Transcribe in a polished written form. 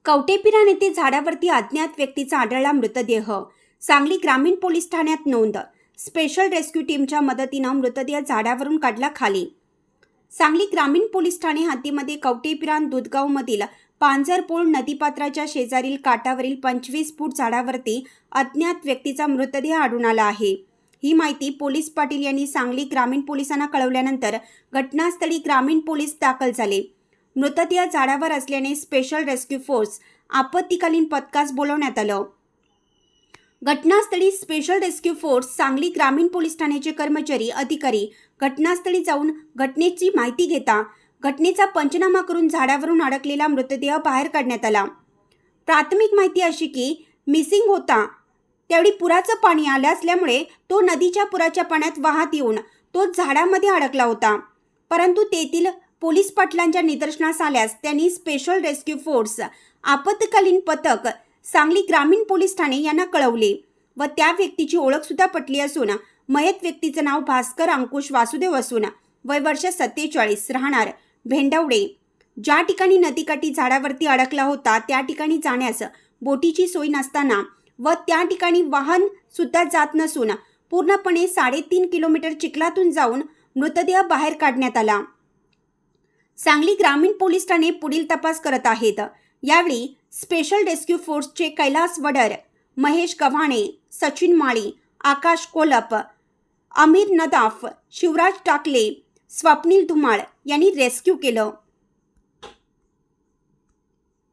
कवटेपिरान येथे झाडावरती अज्ञात व्यक्तीचा आढळला मृतदेह. सांगली ग्रामीण पोलीस ठाण्यात नोंद. स्पेशल रेस्क्यू टीमच्या मदतीनं मृतदेह झाडावरून काढला खाली. सांगली ग्रामीण पोलीस ठाणे हद्दीमध्ये कवटेपिरान दुधगावमधील पांजरपोळ नदीपात्राच्या शेजारील काठावरील 25 फूट झाडावरती अज्ञात व्यक्तीचा मृतदेह आढळून आला आहे. ही माहिती पोलीस पाटील यांनी सांगली ग्रामीण पोलिसांना कळवल्यानंतर घटनास्थळी ग्रामीण पोलीस दाखल झाले. मृतदेह झाडावर असल्याने स्पेशल रेस्क्यू फोर्स आपत्कालीन पथकास बोलवण्यात आलं. घटनास्थळी स्पेशल रेस्क्यू फोर्स सांगली ग्रामीण पोलीस ठाण्याचे कर्मचारी अधिकारी घटनास्थळी जाऊन घटनेची माहिती घेता घटनेचा पंचनामा करून झाडावरून अडकलेला मृतदेह बाहेर काढण्यात आला. प्राथमिक माहिती अशी की मिसिंग होता त्यावेळी पुराचं पाणी आलं असल्यामुळे तो नदीच्या पुराच्या पाण्यात वाहत येऊन तो झाडामध्ये अडकला होता. परंतु तेथील पोलीस पाटलांच्या निदर्शनास आल्यास त्यांनी स्पेशल रेस्क्यू फोर्स आपत्कालीन पथक सांगली ग्रामीण पोलीस ठाणे यांना कळवले व त्या व्यक्तीची ओळख सुद्धा पटली असून मयत व्यक्तीचं नाव भास्कर अंकुश वासुदेव असून वय वर्ष 47, राहणार भेंडवडे. ज्या ठिकाणी नदीकाठी झाडावरती अडकला होता त्या ठिकाणी जाण्यास बोटीची सोय नसताना व त्या ठिकाणी वाहन सुद्धा जात नसून पूर्णपणे 3.5 किलोमीटर चिखलातून जाऊन मृतदेह बाहेर काढण्यात आला. सांगली ग्रामीण पोलीस ठाणे पुढील तपास करत आहेत. यावेळी स्पेशल रेस्क्यू फोर्सचे कैलास वडर, महेश गव्हाणे, सचिन माळी, आकाश कोलप, अमीर नदाफ, शिवराज टाकले, स्वप्नील धुमाळ यांनी रेस्क्यू केलं.